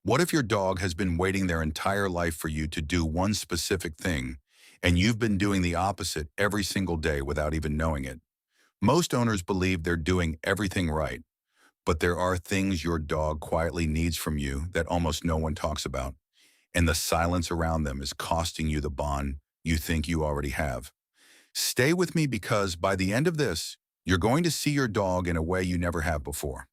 What if your dog has been waiting their entire life for you to do one specific thing, and you've been doing the opposite every single day without even knowing it? Most owners believe they're doing everything right, but there are things your dog quietly needs from you that almost no one talks about, and the silence around them is costing you the bond you think you already have. Stay with me because by the end of this, you're going to see your dog in a way you never have before.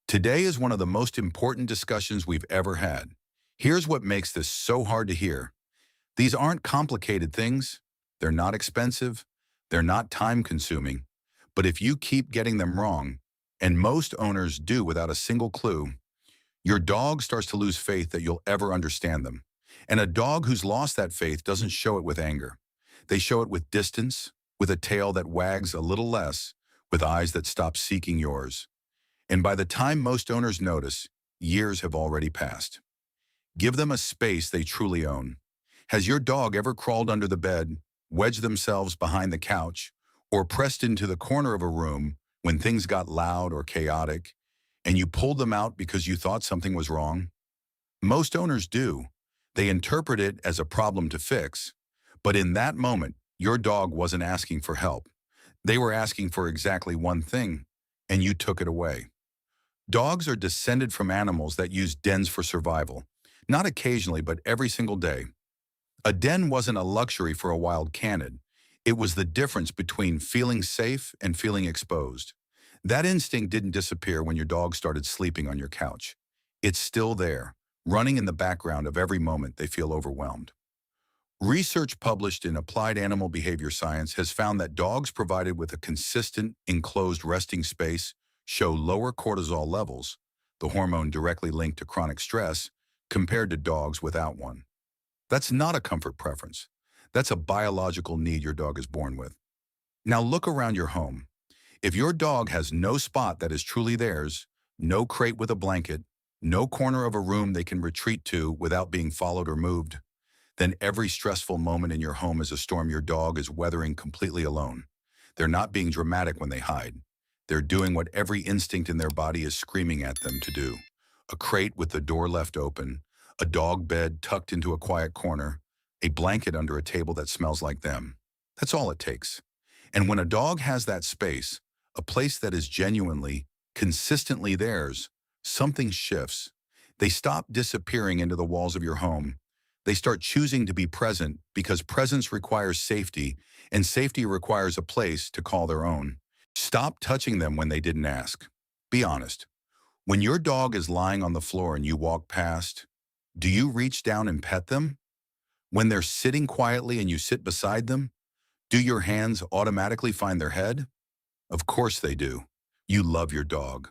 Today is one of the most important discussions we've ever had. Here's what makes this so hard to hear. These aren't complicated things. They're not expensive. They're not time-consuming. But if you keep getting them wrong, and most owners do without a single clue, your dog starts to lose faith that you'll ever understand them. And a dog who's lost that faith doesn't show it with anger. They show it with distance, with a tail that wags a little less, with eyes that stop seeking yours. And by the time most owners notice, years have already passed. Give them a space they truly own. Has your dog ever crawled under the bed, wedged themselves behind the couch, or pressed into the corner of a room when things got loud or chaotic, and you pulled them out because you thought something was wrong? Most owners do. They interpret it as a problem to fix. But in that moment, your dog wasn't asking for help. They were asking for exactly one thing, and you took it away. Dogs are descended from animals that use dens for survival, not occasionally, but every single day. A den wasn't a luxury for a wild canid. It was the difference between feeling safe and feeling exposed. That instinct didn't disappear when your dog started sleeping on your couch. It's still there, running in the background of every moment they feel overwhelmed. Research published in Applied Animal Behavior Science has found that dogs provided with a consistent, enclosed resting space show lower cortisol levels, the hormone directly linked to chronic stress, compared to dogs without one. That's not a comfort preference. That's a biological need your dog is born with. Now look around your home. If your dog has no spot that is truly theirs, no crate with a blanket, no corner of a room they can retreat to without being followed or moved, then every stressful moment in your home is a storm your dog is weathering completely alone. They're not being dramatic when they hide. They're doing what every instinct in their body is screaming at them to do. A crate with the door left open, a dog bed tucked into a quiet corner, a blanket under a table that smells like them. That's all it takes. And when a dog has that space, a place that is genuinely, consistently theirs, something shifts. They stop disappearing into the walls of your home. They start choosing to be present because presence requires safety, and safety requires a place to call their own. Stop touching them when they didn't ask. Be honest. When your dog is lying on the floor and you walk past, do you reach down and pet them? When they're sitting quietly and you sit beside them, do your hands automatically find their head? Of course they do. You love your dog.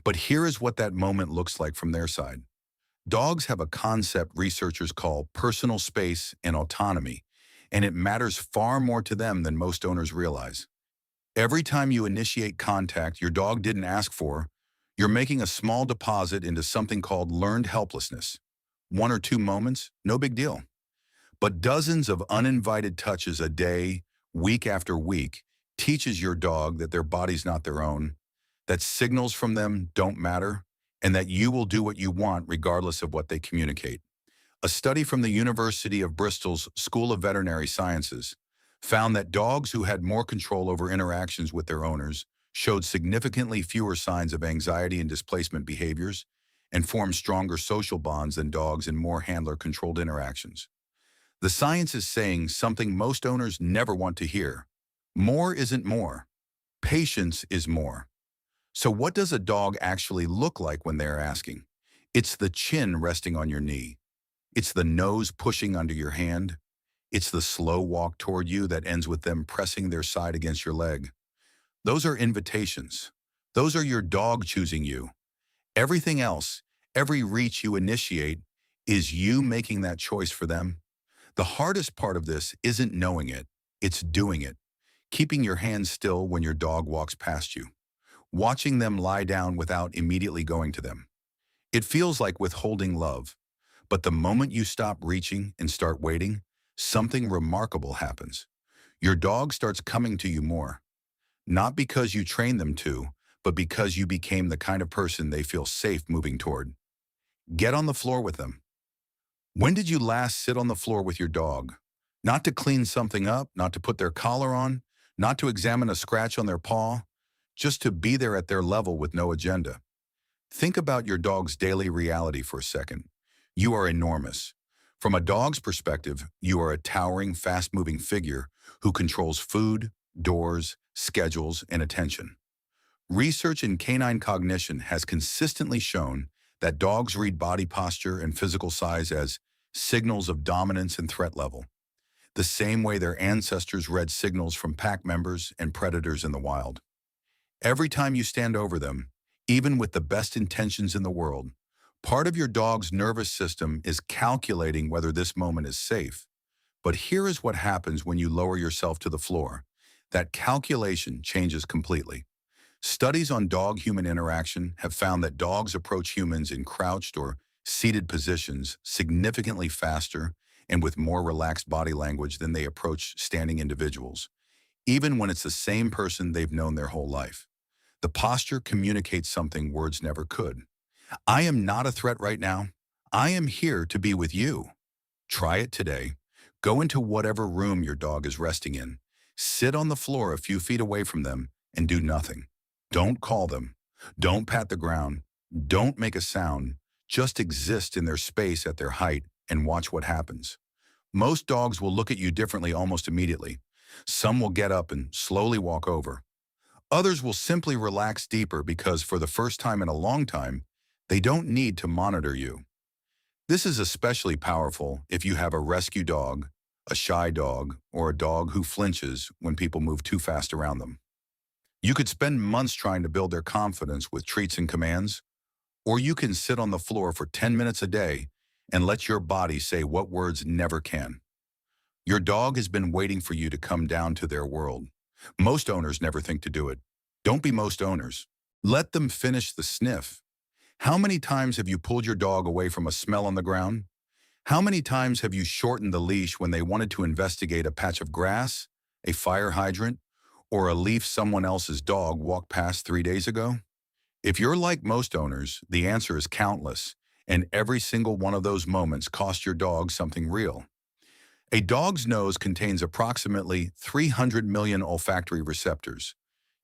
But here is what that moment looks like from their side. Dogs have a concept researchers call personal space and autonomy, and it matters far more to them than most owners realize. Every time you initiate contact your dog didn't ask for, you're making a small deposit into something called learned helplessness. 1 or 2 moments, no big deal. But dozens of uninvited touches a day, week after week, teaches your dog that their body's not their own, that signals from them don't matter, and that you will do what you want regardless of what they communicate. A study from the University of Bristol's School of Veterinary Sciences found that dogs who had more control over interactions with their owners showed significantly fewer signs of anxiety and displacement behaviors and formed stronger social bonds than dogs in more handler-controlled interactions. The science is saying something most owners never want to hear. More isn't more. Patience is more. So what does a dog actually look like when they're asking? It's the chin resting on your knee. It's the nose pushing under your hand. It's the slow walk toward you that ends with them pressing their side against your leg. Those are invitations. Those are your dog choosing you. Everything else, every reach you initiate, is you making that choice for them. The hardest part of this isn't knowing it, it's doing it. Keeping your hands still when your dog walks past you. Watching them lie down without immediately going to them. It feels like withholding love. But the moment you stop reaching and start waiting, something remarkable happens. Your dog starts coming to you more. Not because you trained them to, but because you became the kind of person they feel safe moving toward. Get on the floor with them. When did you last sit on the floor with your dog? Not to clean something up, not to put their collar on, not to examine a scratch on their paw, just to be there at their level with no agenda. Think about your dog's daily reality for a second. You are enormous. From a dog's perspective, you are a towering, fast-moving figure who controls food, doors, schedules, and attention. Research in canine cognition has consistently shown that dogs read body posture and physical size as signals of dominance and threat level, the same way their ancestors read signals from pack members and predators in the wild. Every time you stand over them, even with the best intentions in the world, part of your dog's nervous system is calculating whether this moment is safe. But here is what happens when you lower yourself to the floor. That calculation changes completely. Studies on dog-human interaction have found that dogs approach humans in crouched or seated positions significantly faster and with more relaxed body language than they approach standing individuals, even when it's the same person they've known their whole life. The posture communicates something words never could. I am not a threat right now. I am here to be with you. Try it today. Go into whatever room your dog is resting in. Sit on the floor a few feet away from them and do nothing. Don't call them. Don't pat the ground. Don't make a sound. Just exist in their space at their height and watch what happens. Most dogs will look at you differently almost immediately. Some will get up and slowly walk over. Others will simply relax deeper because for the first time in a long time, they don't need to monitor you. This is especially powerful if you have a rescue dog, a shy dog, or a dog who flinches when people move too fast around them. You could spend months trying to build their confidence with treats and commands, or you can sit on the floor for 10 minutes a day and let your body say what words never can. Your dog has been waiting for you to come down to their world. Most owners never think to do it. Don't be most owners. Let them finish the sniff. How many times have you pulled your dog away from a smell on the ground? How many times have you shortened the leash when they wanted to investigate a patch of grass, a fire hydrant, or a leaf someone else's dog walked past 3 days ago? If you're like most owners, the answer is countless, and every single one of those moments cost your dog something real. A dog's nose contains approximately 300 million olfactory receptors.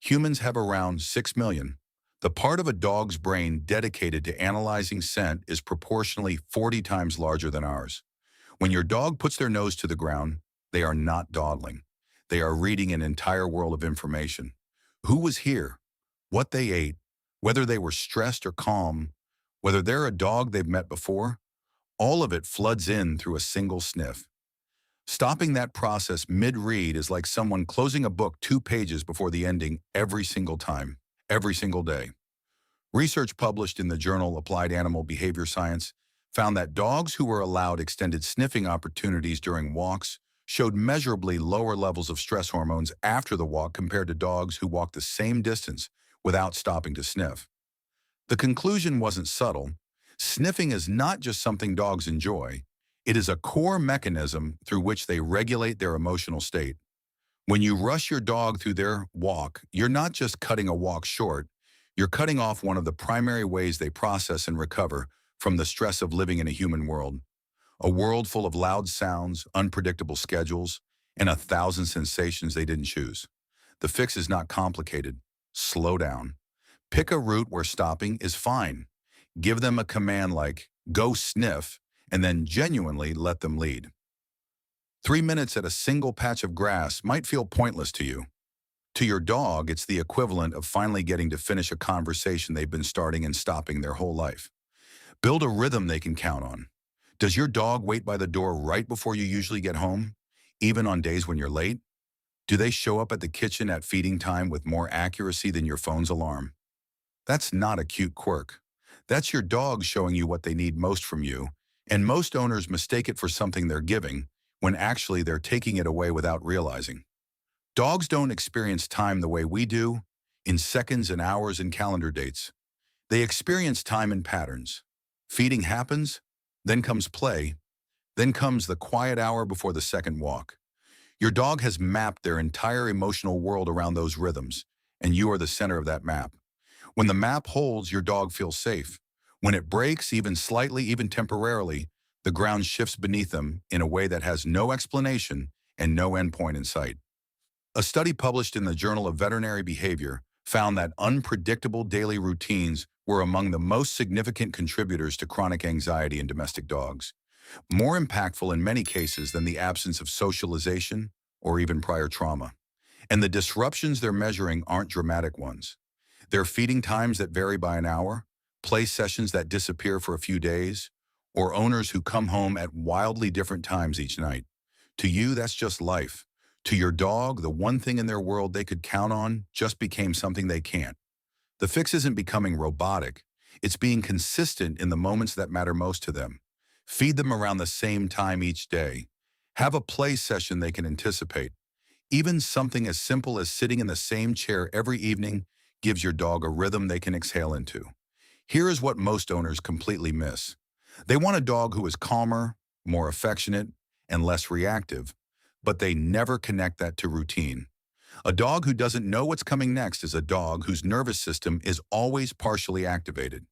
Humans have around 6 million. The part of a dog's brain dedicated to analyzing scent is proportionally 40 times larger than ours. When your dog puts their nose to the ground, they are not dawdling. They are reading an entire world of information. Who was here? What they ate? Whether they were stressed or calm? Whether they're a dog they've met before? All of it floods in through a single sniff. Stopping that process mid-read is like someone closing a book 2 pages before the ending every single time, every single day. Research published in the journal Applied Animal Behavior Science found that dogs who were allowed extended sniffing opportunities during walks showed measurably lower levels of stress hormones after the walk compared to dogs who walked the same distance without stopping to sniff. The conclusion wasn't subtle. Sniffing is not just something dogs enjoy. It is a core mechanism through which they regulate their emotional state. When you rush your dog through their walk, you're not just cutting a walk short, you're cutting off one of the primary ways they process and recover from the stress of living in a human world. A world full of loud sounds, unpredictable schedules, and 1,000 sensations they didn't choose. The fix is not complicated. Slow down. Pick a route where stopping is fine. Give them a command like, go sniff, and then genuinely let them lead. 3 minutes at a single patch of grass might feel pointless to you. To your dog, it's the equivalent of finally getting to finish a conversation they've been starting and stopping their whole life. Build a rhythm they can count on. Does your dog wait by the door right before you usually get home, even on days when you're late? Do they show up at the kitchen at feeding time with more accuracy than your phone's alarm? That's not a cute quirk. That's your dog showing you what they need most from you, and most owners mistake it for something they're giving, when actually they're taking it away without realizing. Dogs don't experience time the way we do, in seconds and hours and calendar dates. They experience time in patterns. Feeding happens, then comes play, then comes the quiet hour before the second walk. Your dog has mapped their entire emotional world around those rhythms, and you are the center of that map. When the map holds, your dog feels safe. When it breaks, even slightly, even temporarily, the ground shifts beneath them in a way that has no explanation and no endpoint in sight. A study published in the Journal of Veterinary Behavior found that unpredictable daily routines were among the most significant contributors to chronic anxiety in domestic dogs, more impactful in many cases than the absence of socialization or even prior trauma. And the disruptions they're measuring aren't dramatic ones. They're feeding times that vary by an hour, play sessions that disappear for a few days, or owners who come home at wildly different times each night. To you, that's just life. To your dog, the one thing in their world they could count on just became something they can't. The fix isn't becoming robotic. It's being consistent in the moments that matter most to them. Feed them around the same time each day. Have a play session they can anticipate. Even something as simple as sitting in the same chair every evening gives your dog a rhythm they can exhale into. Here is what most owners completely miss. They want a dog who is calmer, more affectionate, and less reactive, but they never connect that to routine. A dog who doesn't know what's coming next is a dog whose nervous system is always partially activated.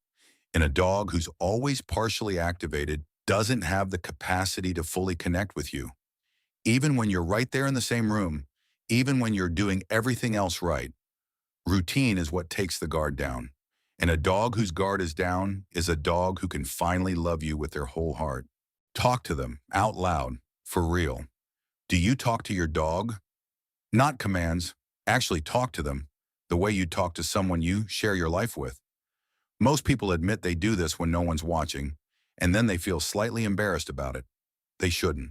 And a dog who's always partially activated doesn't have the capacity to fully connect with you. Even when you're right there in the same room, even when you're doing everything else right, routine is what takes the guard down. And a dog whose guard is down is a dog who can finally love you with their whole heart. Talk to them out loud, for real. Do you talk to your dog? Not commands. Actually talk to them the way you talk to someone you share your life with. Most people admit they do this when no one's watching, and then they feel slightly embarrassed about it. They shouldn't.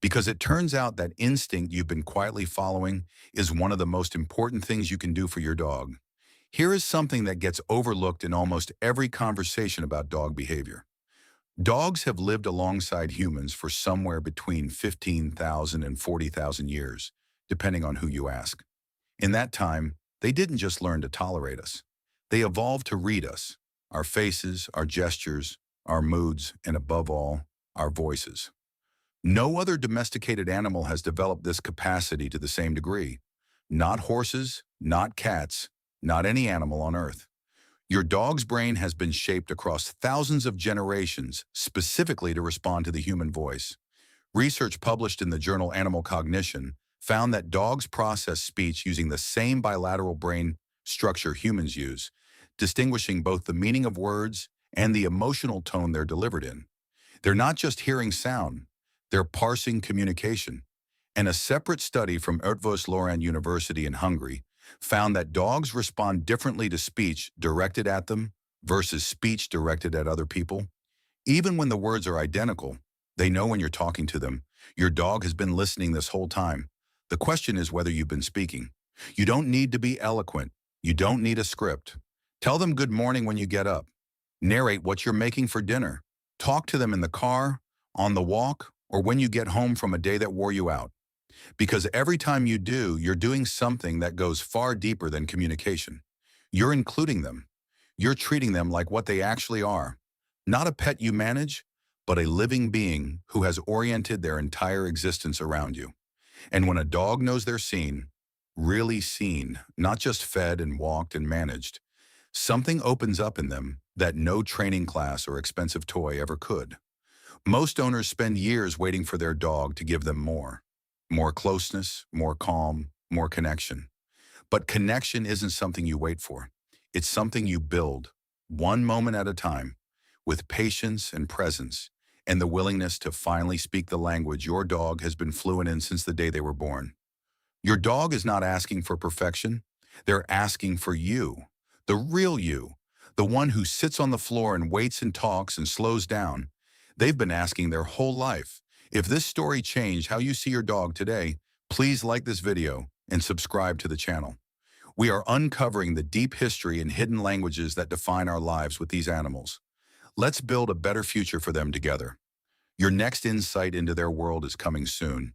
Because it turns out that instinct you've been quietly following is one of the most important things you can do for your dog. Here is something that gets overlooked in almost every conversation about dog behavior. Dogs have lived alongside humans for somewhere between 15,000 and 40,000 years, depending on who you ask. In that time, they didn't just learn to tolerate us. They evolved to read us, our faces, our gestures, our moods, and above all, our voices. No other domesticated animal has developed this capacity to the same degree. Not horses, not cats, not any animal on Earth. Your dog's brain has been shaped across thousands of generations specifically to respond to the human voice. Research published in the journal Animal Cognition found that dogs process speech using the same bilateral brain structure humans use, distinguishing both the meaning of words and the emotional tone they're delivered in. They're not just hearing sound, they're parsing communication. And a separate study from Eötvös Loránd University in Hungary found that dogs respond differently to speech directed at them versus speech directed at other people. Even when the words are identical, they know when you're talking to them. Your dog has been listening this whole time. The question is whether you've been speaking. You don't need to be eloquent. You don't need a script. Tell them good morning when you get up. Narrate what you're making for dinner. Talk to them in the car, on the walk, or when you get home from a day that wore you out. Because every time you do, you're doing something that goes far deeper than communication. You're including them. You're treating them like what they actually are. Not a pet you manage, but a living being who has oriented their entire existence around you. And when a dog knows they're seen, really seen, not just fed and walked and managed, something opens up in them that no training class or expensive toy ever could. Most owners spend years waiting for their dog to give them more. More closeness, more calm, more connection. But connection isn't something you wait for. It's something you build, one moment at a time, with patience and presence, and the willingness to finally speak the language your dog has been fluent in since the day they were born. Your dog is not asking for perfection. They're asking for you, the real you, the one who sits on the floor and waits and talks and slows down. They've been asking their whole life. If this story changed how you see your dog today, please like this video and subscribe to the channel. We are uncovering the deep history and hidden languages that define our lives with these animals. Let's build a better future for them together. Your next insight into their world is coming soon.